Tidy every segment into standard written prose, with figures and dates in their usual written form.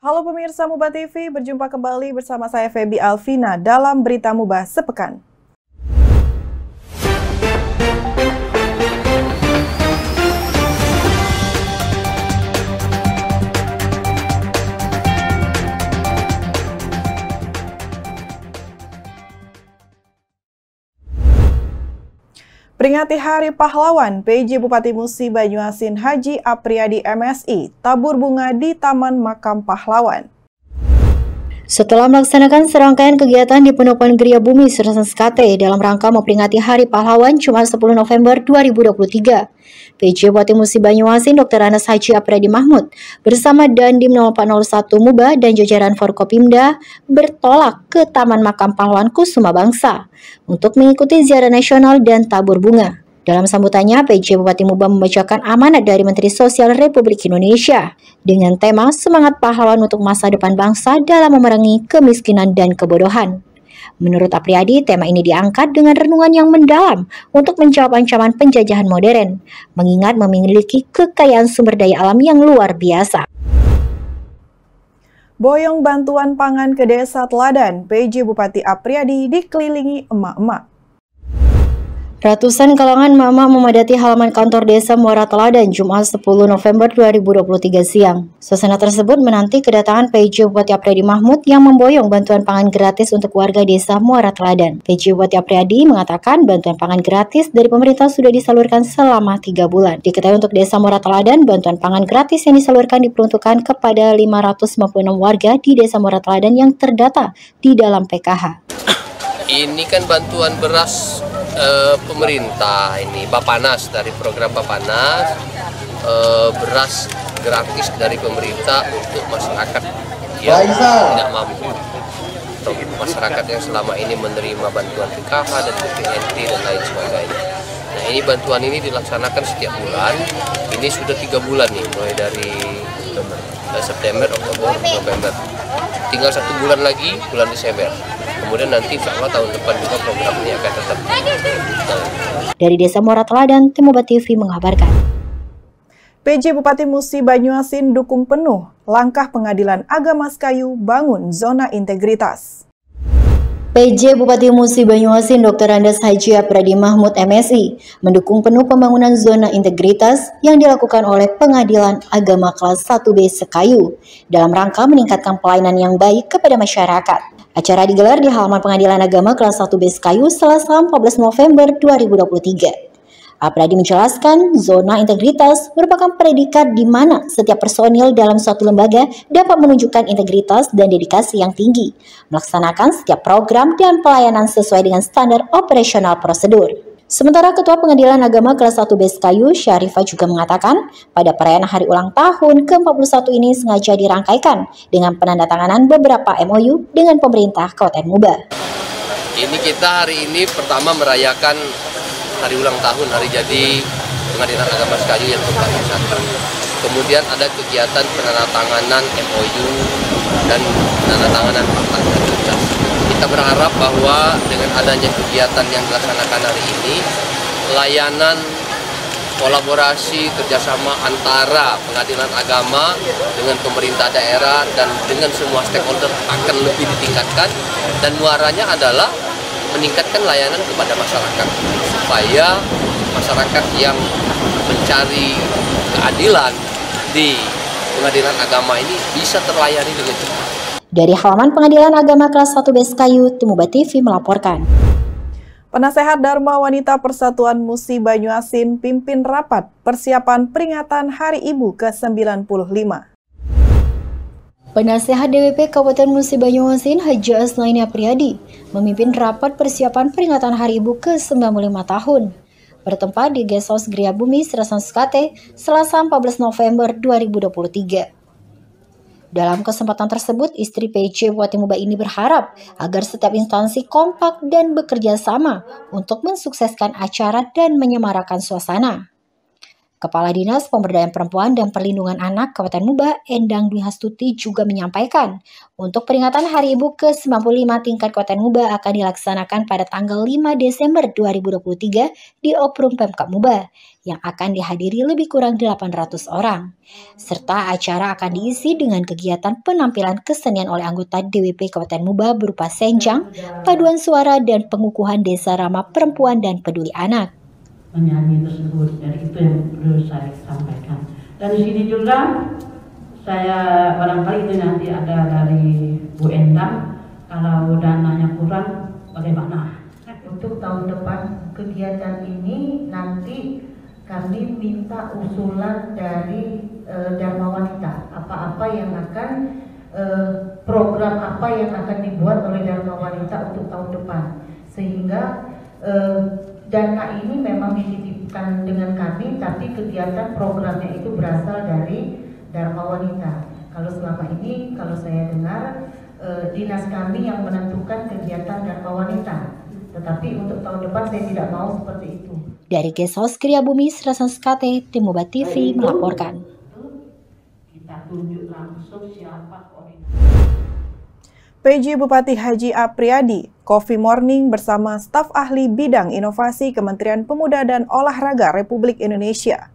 Halo pemirsa Muba TV, berjumpa kembali bersama saya Feby Alvina dalam Berita Muba Sepekan. Peringati Hari Pahlawan, PJ Bupati Musi Banyuasin Haji Apriyadi MSI tabur bunga di Taman Makam Pahlawan. Setelah melaksanakan serangkaian kegiatan di Pendopan Geria Bumi Sersan Skate dalam rangka memperingati Hari Pahlawan Jumat 10 November 2023, PJ Bupati Musi Banyuasin Dr. Andes Haji Apriyadi Mahmud bersama Dandim 0401 Muba dan jajaran Forkopimda bertolak ke Taman Makam Pahlawan Kusuma Bangsa untuk mengikuti ziarah nasional dan tabur bunga. Dalam sambutannya, PJ Bupati Muba membacakan amanat dari Menteri Sosial Republik Indonesia dengan tema Semangat Pahlawan untuk Masa Depan Bangsa dalam Memerangi Kemiskinan dan Kebodohan. Menurut Apriyadi, tema ini diangkat dengan renungan yang mendalam untuk menjawab ancaman penjajahan modern, mengingat memiliki kekayaan sumber daya alam yang luar biasa. Boyong bantuan pangan ke Desa Teladan, PJ Bupati Apriyadi dikelilingi emak-emak. Ratusan kalangan mama memadati halaman kantor desa Muara Teladan Jumat 10 November 2023 siang. Suasana tersebut menanti kedatangan PJ Bupati Apriyadi Mahmud yang memboyong bantuan pangan gratis untuk warga desa Muara Teladan. PJ Bupati Apriyadi mengatakan bantuan pangan gratis dari pemerintah sudah disalurkan selama 3 bulan. Diketahui untuk desa Muara Teladan, bantuan pangan gratis yang disalurkan diperuntukkan kepada 596 warga di desa Muara Teladan yang terdata di dalam PKH. Ini kan bantuan beras pemerintah, ini Bapanas, dari program Bapanas, beras gratis dari pemerintah untuk masyarakat yang tidak mampu, atau masyarakat yang selama ini menerima bantuan PKH dan BPNT dan lain sebagainya. Nah, ini bantuan ini dilaksanakan setiap bulan. Ini sudah 3 bulan nih, mulai dari September, Oktober, November. Tinggal 1 bulan lagi, bulan Desember. Kemudian nanti insya Allah tahun depan juga program ini akan tetap. Dari Desa Muara Teladan, Tim Muba TV mengabarkan. PJ Bupati Musi Banyuasin dukung penuh langkah Pengadilan Agama Sekayu bangun zona integritas. PJ Bupati Musi Banyuasin Dr. Andes Haji Apriyadi Mahmud MSI mendukung penuh pembangunan zona integritas yang dilakukan oleh Pengadilan Agama Kelas 1B Sekayu dalam rangka meningkatkan pelayanan yang baik kepada masyarakat. Acara digelar di halaman Pengadilan Agama Kelas 1B Sekayu Selasa 14 November 2023. Apriyadi menjelaskan, zona integritas merupakan predikat di mana setiap personil dalam suatu lembaga dapat menunjukkan integritas dan dedikasi yang tinggi, melaksanakan setiap program dan pelayanan sesuai dengan standar operasional prosedur. Sementara Ketua Pengadilan Agama Kelas 1B Sekayu, Syarifah juga mengatakan, pada perayaan hari ulang tahun ke-41 ini sengaja dirangkaikan dengan penandatanganan beberapa MOU dengan pemerintah Kabupaten Muba. Ini kita hari ini pertama merayakan hari ulang tahun, hari jadi Pengadilan Agama Sekayu yang ke-41. Kemudian ada kegiatan penandatanganan MOU dan penandatanganan fakta integritas. Kita berharap bahwa dengan adanya kegiatan yang dilaksanakan hari ini, layanan kolaborasi kerjasama antara pengadilan agama dengan pemerintah daerah dan dengan semua stakeholder akan lebih ditingkatkan, dan muaranya adalah meningkatkan layanan kepada masyarakat supaya masyarakat yang mencari keadilan di pengadilan agama ini bisa terlayani dengan cepat. Dari halaman Pengadilan Agama Kelas 1B Sekayu, Tim Muba TV melaporkan. Penasehat Dharma Wanita Persatuan Musi Banyuasin pimpin rapat persiapan peringatan Hari Ibu ke-95. Penasehat DWP Kabupaten Musi Banyuasin Haji Asnaini Apriyadi memimpin rapat persiapan peringatan Hari Ibu ke-95 tahun bertempat di Guest House Geria Bumi Sersan Skate Selasa 14 November 2023. Dalam kesempatan tersebut, istri PJ Bupati Muba ini berharap agar setiap instansi kompak dan bekerja sama untuk mensukseskan acara dan menyemarakan suasana. Kepala Dinas Pemberdayaan Perempuan dan Perlindungan Anak Kabupaten Muba, Endang Dwi Hastuti juga menyampaikan, untuk peringatan Hari Ibu ke-95 tingkat Kabupaten Muba akan dilaksanakan pada tanggal 5 Desember 2023 di Oprum Pemkab Muba, yang akan dihadiri lebih kurang 800 orang. Serta acara akan diisi dengan kegiatan penampilan kesenian oleh anggota DWP Kabupaten Muba berupa senjang, paduan suara, dan pengukuhan Desa Ramah Perempuan dan Peduli Anak. Menyanyi tersebut, jadi itu yang perlu saya sampaikan. Dan di sini juga saya barangkali itu nanti ada dari Bu Endang, kalau dananya kurang bagaimana? Untuk tahun depan kegiatan ini nanti kami minta usulan dari Dharma Wanita, apa-apa yang akan program apa yang akan dibuat oleh Dharma Wanita untuk tahun depan, sehingga dana ini memang dititipkan dengan kami, tapi kegiatan programnya itu berasal dari Dharma Wanita. Kalau selama ini, kalau saya dengar, dinas kami yang menentukan kegiatan Dharma Wanita. Tetapi untuk tahun depan saya tidak mau seperti itu. Dari Gesos Kriya Bumi, Serasan Skate, Tim Muba TV melaporkan. Kita tunjuk langsung siapa koordinator. PJ Bupati Haji Apriyadi, Coffee Morning bersama staf ahli bidang inovasi Kementerian Pemuda dan Olahraga Republik Indonesia.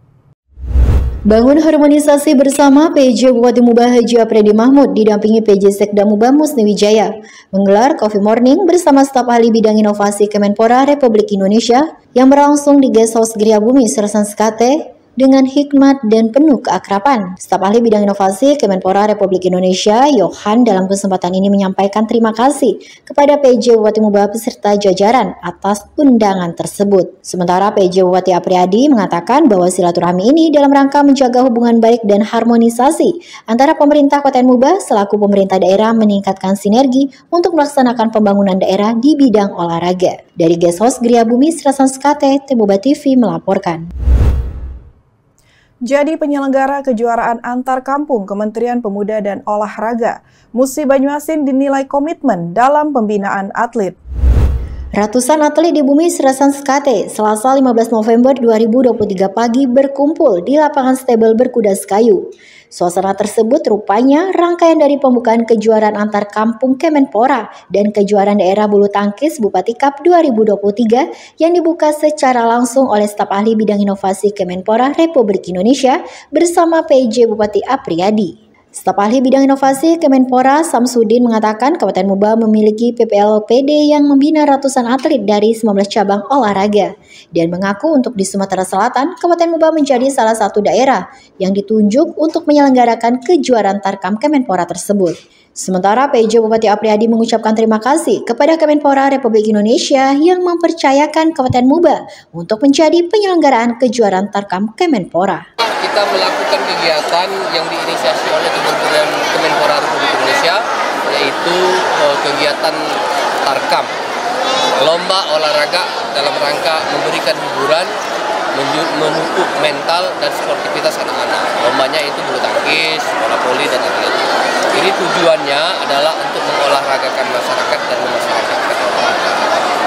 Bangun harmonisasi bersama PJ Bupati Muba Haji Apriyadi Mahmud didampingi PJ Sekda Muba Musni Wijaya menggelar Coffee Morning bersama staf ahli bidang inovasi Kemenpora Republik Indonesia yang berlangsung di Guest House Kriya Bumi, Serasan Skate dengan hikmat dan penuh keakraban. Staf ahli bidang inovasi Kemenpora Republik Indonesia, Yohan, dalam kesempatan ini menyampaikan terima kasih kepada PJ Bupati Muba beserta jajaran atas undangan tersebut. Sementara PJ Bupati Apriyadi mengatakan bahwa silaturahmi ini dalam rangka menjaga hubungan baik dan harmonisasi antara pemerintah Kabupaten Muba selaku pemerintah daerah meningkatkan sinergi untuk melaksanakan pembangunan daerah di bidang olahraga. Dari Guest House Kriya Bumi, Serasan Skate, Tim Muba TV melaporkan. Jadi penyelenggara kejuaraan antar kampung Kementerian Pemuda dan Olahraga, Musi Banyuasin dinilai komitmen dalam pembinaan atlet. Ratusan atlet di Bumi Serasan Skate Selasa 15 November 2023 pagi berkumpul di lapangan stebel berkuda Sekayu. Suasana tersebut rupanya rangkaian dari pembukaan kejuaraan antar kampung Kemenpora dan kejuaraan daerah bulu tangkis Bupati Cup 2023 yang dibuka secara langsung oleh staf ahli bidang inovasi Kemenpora Republik Indonesia bersama PJ Bupati Apriyadi. Staf ahli bidang inovasi Kemenpora Samsudin mengatakan Kabupaten Muba memiliki PPLPD yang membina ratusan atlet dari 19 cabang olahraga dan mengaku untuk di Sumatera Selatan, Kabupaten Muba menjadi salah satu daerah yang ditunjuk untuk menyelenggarakan kejuaraan Tarkam Kemenpora tersebut. Sementara PJ Bupati Apriyadi mengucapkan terima kasih kepada Kemenpora Republik Indonesia yang mempercayakan Kabupaten Muba untuk menjadi penyelenggaraan kejuaraan Tarkam Kemenpora. Kita melakukan kegiatan yang diinisiasi oleh Kemenpora Republik Indonesia, yaitu kegiatan Tarkam, lomba olahraga dalam rangka memberikan hiburan, memupuk mental dan sportivitas anak-anak. Lombanya itu bulu tangkis, bola voli, dan atletik. Ini tujuannya adalah untuk mengolahragakan masyarakat dan memasyarakatkan olahraga.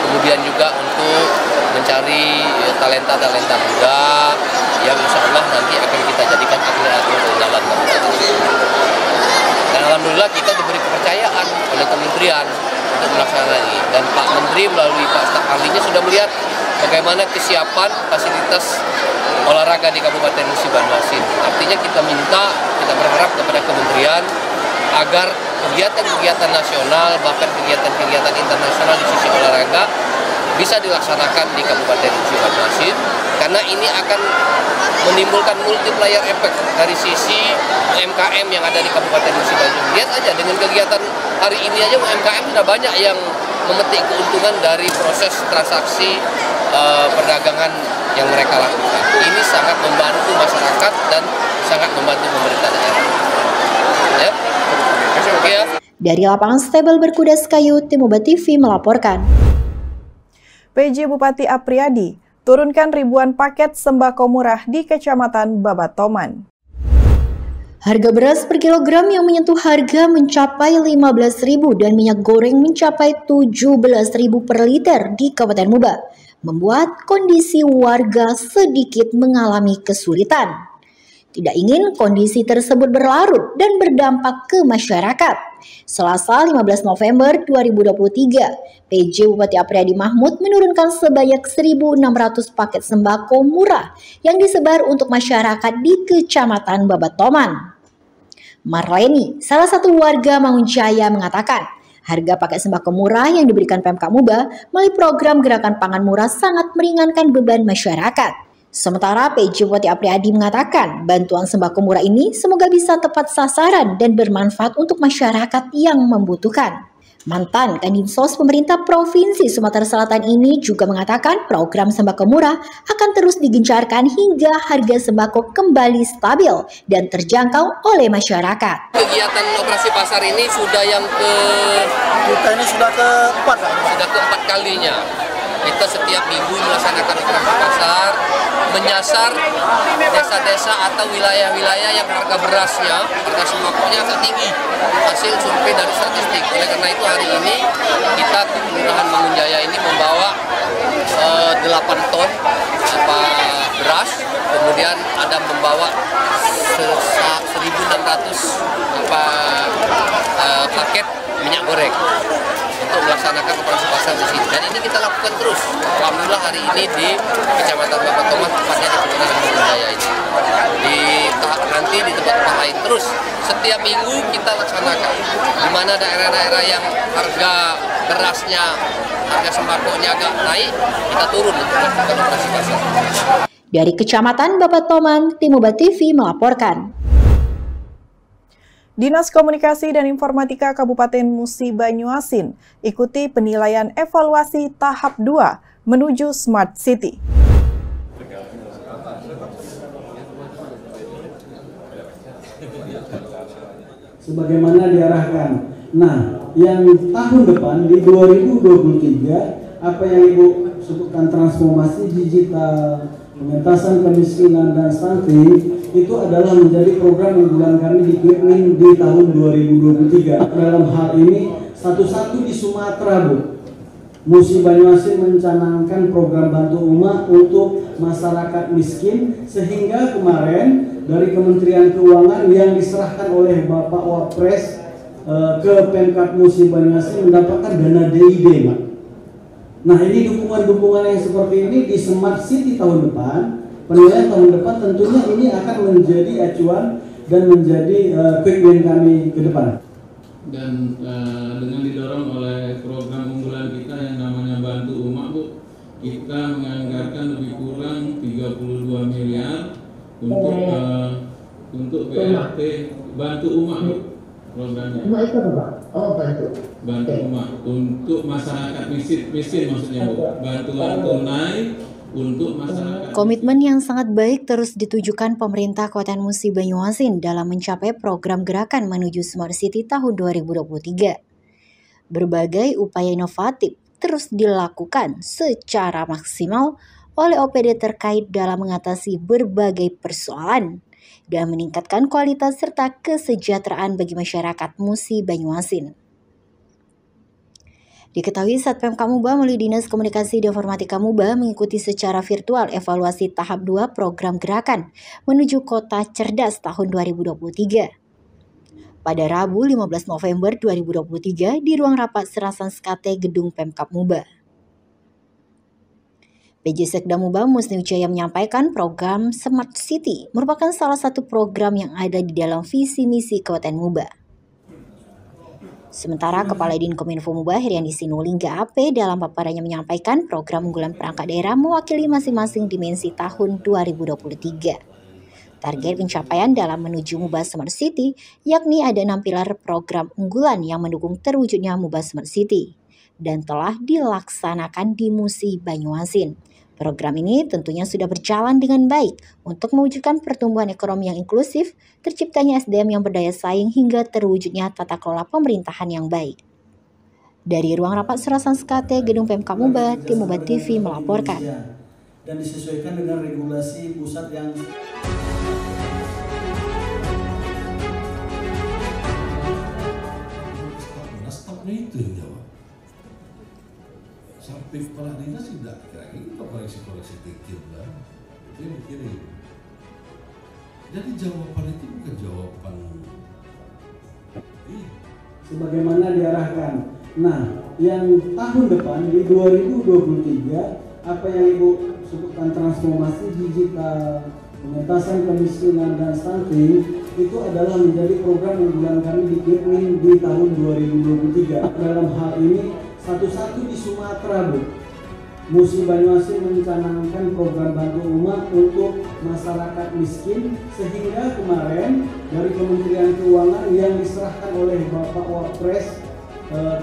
Kemudian juga untuk mencari talenta-talenta muda yang insya Allah nanti akan kita jadikan atlet-atlet andalan kabupaten. Dan alhamdulillah kita diberi kepercayaan oleh kementerian untuk melaksanakan ini. Dan Pak Menteri melalui Pak Staf Ahlinya sudah melihat bagaimana kesiapan fasilitas olahraga di Kabupaten Musi Banyuasin. Artinya kita berharap kepada kementerian agar kegiatan-kegiatan nasional bahkan kegiatan-kegiatan internasional di sisi olahraga bisa dilaksanakan di Kabupaten Musi Banyuasin, karena ini akan menimbulkan multiplier effect dari sisi UMKM yang ada di Kabupaten Musi Banyuasin. Lihat aja dengan kegiatan hari ini aja UMKM sudah banyak yang memetik keuntungan dari proses transaksi perdagangan yang mereka lakukan. Ini sangat membantu masyarakat dan sangat membantu pemerintah daerah. Ya. Oke ya. Dari lapangan stebel berkuda Sekayu, Tim Muba TV melaporkan. PJ Bupati Apriyadi turunkan ribuan paket sembako murah di Kecamatan Babatoman. Harga beras per kilogram yang menyentuh harga mencapai Rp15.000 dan minyak goreng mencapai Rp17.000 per liter di Kabupaten Muba membuat kondisi warga sedikit mengalami kesulitan. Tidak ingin kondisi tersebut berlarut dan berdampak ke masyarakat. Selasa 15 November 2023, PJ Bupati Apriyadi Mahmud menurunkan sebanyak 1.600 paket sembako murah yang disebar untuk masyarakat di Kecamatan Babatoman. Marleni, salah satu warga Mangunjaya, mengatakan harga paket sembako murah yang diberikan Pemkab Muba melalui program Gerakan Pangan Murah sangat meringankan beban masyarakat. Sementara PJ Bupati Apriyadi mengatakan bantuan sembako murah ini semoga bisa tepat sasaran dan bermanfaat untuk masyarakat yang membutuhkan. Mantan Kadinsos pemerintah Provinsi Sumatera Selatan ini juga mengatakan program sembako murah akan terus digencarkan hingga harga sembako kembali stabil dan terjangkau oleh masyarakat. Kegiatan operasi pasar ini sudah keempat kalinya. Kita setiap minggu melaksanakan operasi pasar, menyasar desa-desa atau wilayah-wilayah yang harga berasnya, harga sembakonya agak tinggi. Hasil survei dari statistik. Oleh karena itu hari ini kita di Kelurahan Mangunjaya ini membawa 8 ton beras, kemudian ada membawa 1.600 paket minyak goreng untuk melaksanakan operasi pasar di sini. Dan ini kita lakukan terus. Alhamdulillah hari ini di Kecamatan Babatoman, tepatnya di Kelurahan Mangunjaya ini. Nanti di tempat-tempat lain terus. Setiap minggu kita laksanakan. Di mana daerah-daerah yang harga berasnya, harga sembakonya agak naik, kita turun untuk melakukan operasi pasar. Dari Kecamatan Babatoman, Tim Muba TV melaporkan. Dinas Komunikasi dan Informatika Kabupaten Musi Banyuasin ikuti penilaian evaluasi tahap 2 menuju Smart City. Sebagaimana diarahkan. Nah, yang tahun depan di 2023 apa yang Ibu sebutkan transformasi digital, pengentasan kemiskinan dan stunting itu adalah menjadi program unggulan kami di Quikmin di tahun 2023. Dalam hal ini satu-satu di Sumatera, Bu. Musi Banyuasin mencanangkan program bantu umat untuk masyarakat miskin sehingga kemarin dari Kementerian Keuangan yang diserahkan oleh Bapak Wapres ke Pemkab Musi Banyuasin mendapatkan dana DID, Pak. Nah, ini dukungan-dukungan yang seperti ini di Smart City tahun depan. Penilaian tahun depan tentunya ini akan menjadi acuan dan menjadi quick win kami ke depan. Dan dengan didorong oleh program unggulan kita yang namanya Bantu Umat, Bu, kita menganggarkan lebih kurang 32 miliar untuk BLT Bantu Umat, Bu, programnya. Bantu Umat untuk masyarakat miskin maksudnya, Bu. Bantuan tunai untuk masyarakat. Komitmen yang sangat baik terus ditujukan pemerintah Kabupaten Musi Banyuasin dalam mencapai program gerakan menuju Smart City tahun 2023. Berbagai upaya inovatif terus dilakukan secara maksimal oleh OPD terkait dalam mengatasi berbagai persoalan dan meningkatkan kualitas serta kesejahteraan bagi masyarakat Musi Banyuasin. Diketahui saat Pemkab Muba melalui Dinas Komunikasi dan Informatika Muba mengikuti secara virtual evaluasi tahap 2 program gerakan menuju Kota Cerdas tahun 2023. Pada Rabu 15 November 2023 di ruang rapat Serasan Skate Gedung Pemkab Muba. PJ Sekda Muba Musni Wijaya menyampaikan program Smart City merupakan salah satu program yang ada di dalam visi misi Kabupaten Muba. Sementara Kepala Dinkominfo Muba Heriandi Sinulinga AP dalam paparannya menyampaikan program unggulan perangkat daerah mewakili masing-masing dimensi tahun 2023. Target pencapaian dalam menuju Muba Smart City yakni ada 6 pilar program unggulan yang mendukung terwujudnya Muba Smart City dan telah dilaksanakan di Musi Banyuasin. Program ini tentunya sudah berjalan dengan baik untuk mewujudkan pertumbuhan ekonomi yang inklusif, terciptanya SDM yang berdaya saing hingga terwujudnya tata kelola pemerintahan yang baik. Dari ruang rapat Serasan Skate Gedung Pemkab Muba, Tim Muba TV melaporkan. Dan disesuaikan dengan regulasi pusat yang stopnya itu yang jawab. Kepala dinas tidak kira-kira kita koreksi-koreksi dikit lah, itu yang dikirim. Jadi jawaban itu bukan jawaban sebagaimana diarahkan. Nah, yang tahun depan di 2023 apa yang Ibu sebutkan transformasi digital, pengentasan kemiskinan dan stunting itu adalah menjadi program unggulan kami di Kirmin di tahun 2023. Dalam hal ini satu-satu di Sumatera, Bu. Musi Banyuasin mencanangkan program bantu umat untuk masyarakat miskin, sehingga kemarin dari Kementerian Keuangan yang diserahkan oleh Bapak Wapres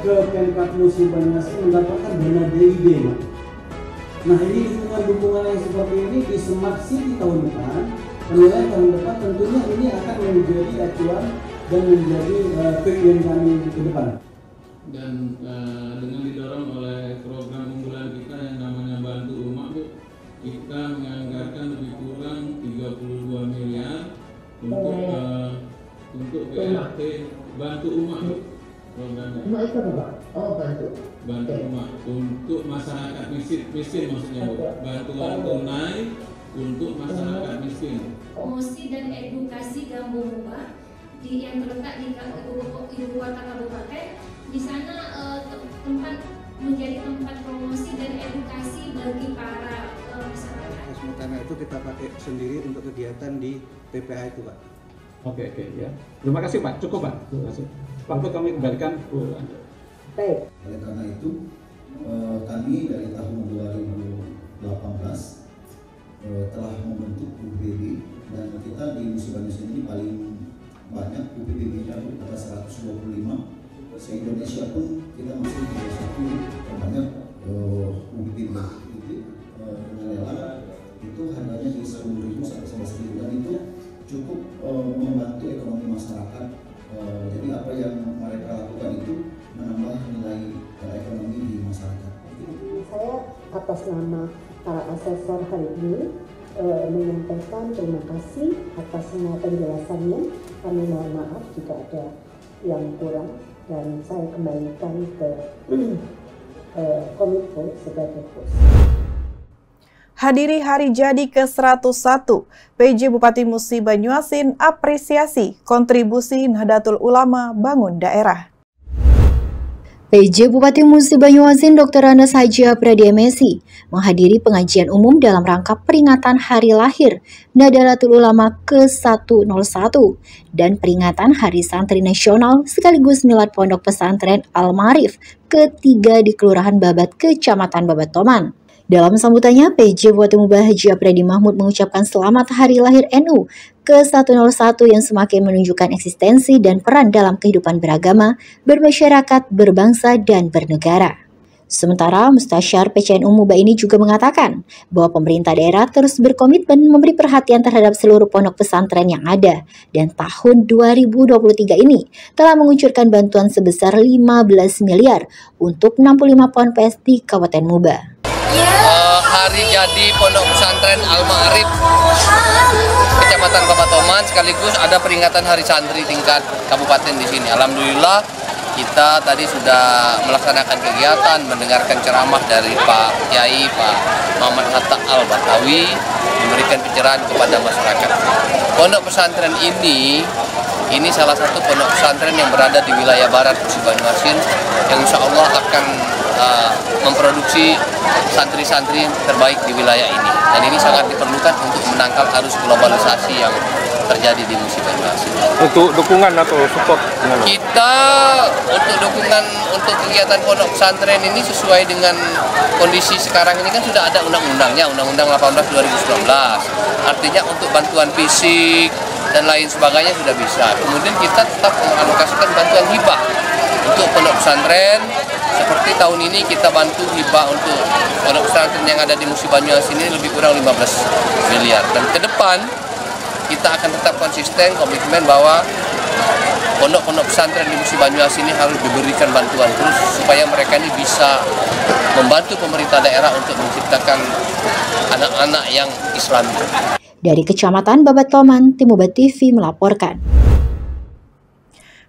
ke Pemkab Musi Banyuasin mendapatkan dana DID. Nah, ini dukungan yang seperti ini di Smart City tahun depan, penilaian tahun depan tentunya ini akan menjadi acuan dan menjadi tujuan kami ke depan. Dan dengan didorong oleh program unggulan kita yang namanya Bantu Umak, Bu, kita menganggarkan lebih kurang 32 miliar untuk BLT Bantu Umak, Bu. Programnya. Umak itu apa, Pak? Oh, bantu. Bantu umat untuk masyarakat miskin maksudnya, Bu. Bantuan tunai untuk masyarakat miskin. Promosi dan edukasi Gambung Muba yang terletak di ibu kota kabupaten. Di sana tempat menjadi tempat promosi dan edukasi bagi para masyarakat. Sementara itu kita pakai sendiri untuk kegiatan di PPA itu, Pak. Oke, ya. Terima kasih, Pak. Cukup, Pak. Terima kasih. Waktu kami kembalikan. Baik. Oleh karena itu, kami dari tahun 2018 telah membentuk UPPB, dan kita di Musi Banyuasin ini paling banyak UPPB-nya, ada 125. Se-Indonesia pun kita masih salah satu terbanyak UPPB dengan lelang itu harganya di 10.000 sampai 11.000, dan itu cukup membantu ekonomi masyarakat. Jadi apa yang mereka lakukan itu menambah nilai ekonomi di masyarakat. Saya atas nama para asesor hari ini menyampaikan terima kasih atas semua penjelasannya. Kami mohon maaf jika ada yang kurang, dan saya kembalikan ke Kominfo sebagai host. Hadiri hari jadi ke-101, PJ Bupati Musi Banyuasin apresiasi kontribusi Nahdlatul Ulama bangun daerah. PJ Bupati Musi Banyuasin Dr. Andes Haji Apriyadi MSI menghadiri pengajian umum dalam rangka peringatan hari lahir Nahdlatul Ulama ke-101 dan peringatan Hari Santri Nasional sekaligus milad Pondok Pesantren Al-Ma'arif ke-3 di Kelurahan Babat, Kecamatan Babat Toman. Dalam sambutannya, PJ Bupati Muba Haji Apriyadi Mahmud mengucapkan selamat hari lahir NU ke-101 yang semakin menunjukkan eksistensi dan peran dalam kehidupan beragama, bermasyarakat, berbangsa, dan bernegara. Sementara Mustasyar PCNU Muba ini juga mengatakan bahwa pemerintah daerah terus berkomitmen memberi perhatian terhadap seluruh pondok pesantren yang ada, dan tahun 2023 ini telah mengucurkan bantuan sebesar 15 miliar untuk 65 ponpes di Kabupaten Muba. Hari jadi Pondok Pesantren Al-Ma'arif Kecamatan Babat Toman, sekaligus ada peringatan Hari Santri tingkat kabupaten di sini. Alhamdulillah kita tadi sudah melaksanakan kegiatan, mendengarkan ceramah dari Pak Kiai Pak Muhammad Hatta Al-Batawi, memberikan pencerahan kepada masyarakat. Pondok pesantren ini salah satu pondok pesantren yang berada di wilayah barat Musi Banyuasin, yang insya Allah akan memproduksi santri-santri terbaik di wilayah ini, dan ini sangat diperlukan untuk menangkal arus globalisasi yang terjadi di Musi Banyuasin. Untuk dukungan atau support kita untuk dukungan untuk kegiatan pondok pesantren ini sesuai dengan kondisi sekarang ini kan sudah ada undang-undangnya, Undang-Undang 18/2019. Artinya untuk bantuan fisik dan lain sebagainya sudah bisa. Kemudian kita tetap mengalokasikan bantuan hibah untuk pondok pesantren. Seperti tahun ini kita bantu hibah untuk pondok pesantren yang ada di Musi Banyuasin ini lebih kurang 15 miliar. Dan ke depan kita akan tetap konsisten komitmen bahwa pondok-pondok pesantren di Musi Banyuasin ini harus diberikan bantuan terus supaya mereka ini bisa membantu pemerintah daerah untuk menciptakan anak-anak yang Islami. Dari Kecamatan Babat Toman, Tim Muba TV melaporkan.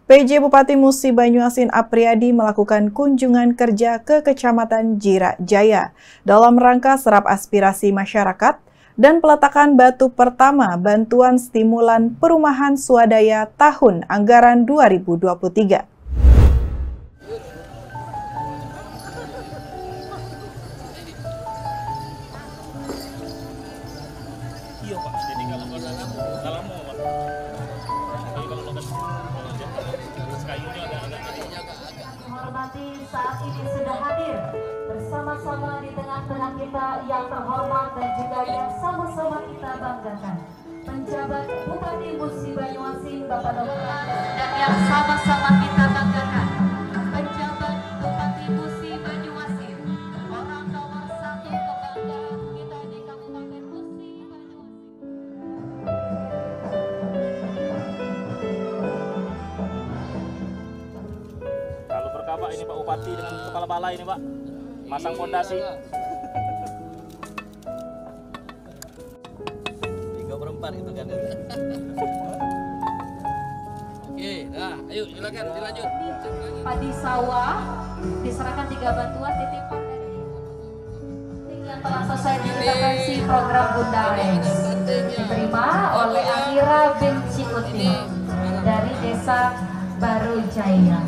PJ Bupati Musi Banyuasin Apriyadi melakukan kunjungan kerja ke Kecamatan Jirak Jaya dalam rangka serap aspirasi masyarakat dan peletakan batu pertama bantuan stimulan perumahan swadaya tahun anggaran 2023. Saat ini sudah hadir bersama-sama di tengah-tengah kita yang terhormat dan juga yang sama-sama kita banggakan, penjabat Bupati Musi Banyuasin Bapak Dr. dan yang sama-sama kita banggakan, penjabat Bupati Musi Banyuasin, orang nomor 1 kebanggaan kita di Kabupaten Musi Banyuasin. Pak, ini Pak Bupati dengan kepala balai ini Pak, masang fondasi. 3/4 gitu kan. Oke, nah ayo silakan dilanjut. Padi sawah diserahkan 3 bantuan titipan dari yang telah selesai diintervensi program Bunda AS, diterima oleh Amira bin Cikuti dari Desa Baru Jaya.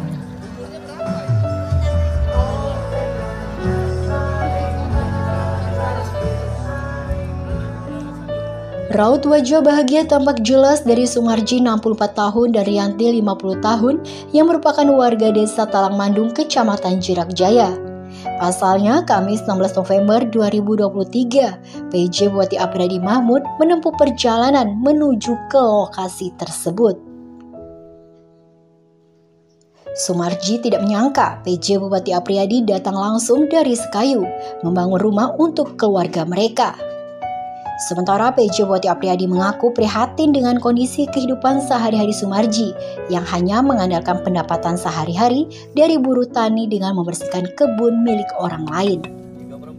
Raut wajah bahagia tampak jelas dari Sumarji 64 tahun dan Rianti 50 tahun yang merupakan warga desa Talangmandung, Kecamatan Jirak Jaya. Pasalnya, Kamis 16 November 2023, PJ Bupati Apriyadi Mahmud menempuh perjalanan menuju ke lokasi tersebut. Sumarji tidak menyangka PJ Bupati Apriyadi datang langsung dari Sekayu membangun rumah untuk keluarga mereka. Sementara PJ Bupati Apriyadi mengaku prihatin dengan kondisi kehidupan sehari-hari Sumarji yang hanya mengandalkan pendapatan sehari-hari dari buruh tani dengan membersihkan kebun milik orang lain.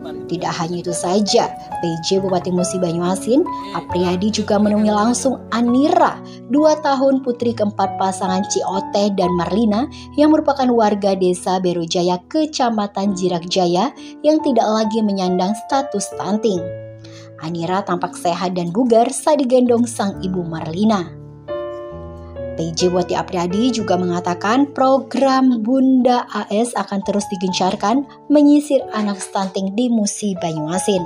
Tidak hanya itu saja, PJ Bupati Musi Banyuasin Apriyadi juga menemui langsung Anira, 2 tahun putri keempat pasangan Cioteh dan Marlina yang merupakan warga desa Berujaya, Kecamatan Jirak Jaya yang tidak lagi menyandang status stunting. Anira tampak sehat dan bugar saat digendong sang ibu Marlina. PJ Bupati Apriyadi juga mengatakan program Bunda AS akan terus digencarkan menyisir anak stunting di Musi Banyuasin.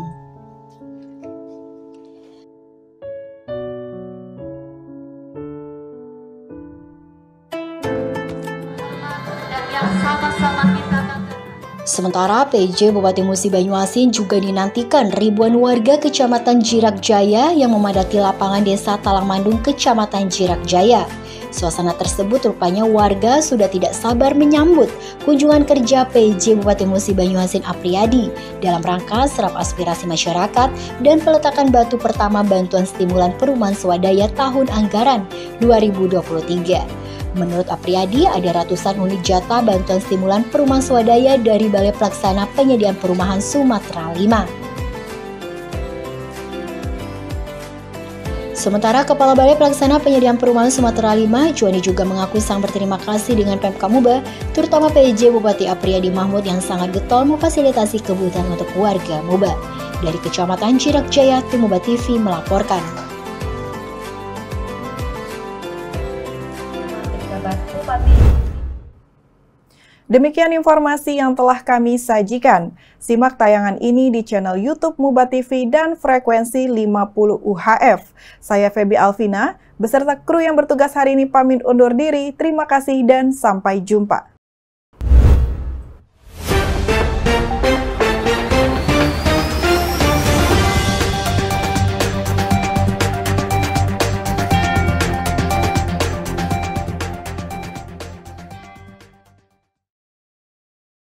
Dan yang sama-sama kita Sementara PJ Bupati Musi Banyuasin juga dinantikan ribuan warga Kecamatan Jirak Jaya yang memadati lapangan desa Talangmandung, Kecamatan Jirak Jaya. Suasana tersebut rupanya warga sudah tidak sabar menyambut kunjungan kerja PJ Bupati Musi Banyuasin Apriyadi dalam rangka serap aspirasi masyarakat dan peletakan batu pertama bantuan stimulan perumahan swadaya tahun anggaran 2023. Menurut Apriyadi, ada ratusan unit jatah bantuan stimulan perumahan swadaya dari Balai Pelaksana Penyediaan Perumahan Sumatera 5. Sementara Kepala Balai Pelaksana Penyediaan Perumahan Sumatera 5, Juwani juga mengaku sangat berterima kasih dengan Pemkab Muba, terutama PJ Bupati Apriyadi Mahmud yang sangat getol memfasilitasi kebutuhan untuk warga Muba. Dari Kecamatan Jirak Jaya, Tim Muba TV melaporkan. Demikian informasi yang telah kami sajikan. Simak tayangan ini di channel YouTube Muba TV dan frekuensi 50 UHF. Saya Febi Alvina, beserta kru yang bertugas hari ini pamit undur diri. Terima kasih dan sampai jumpa.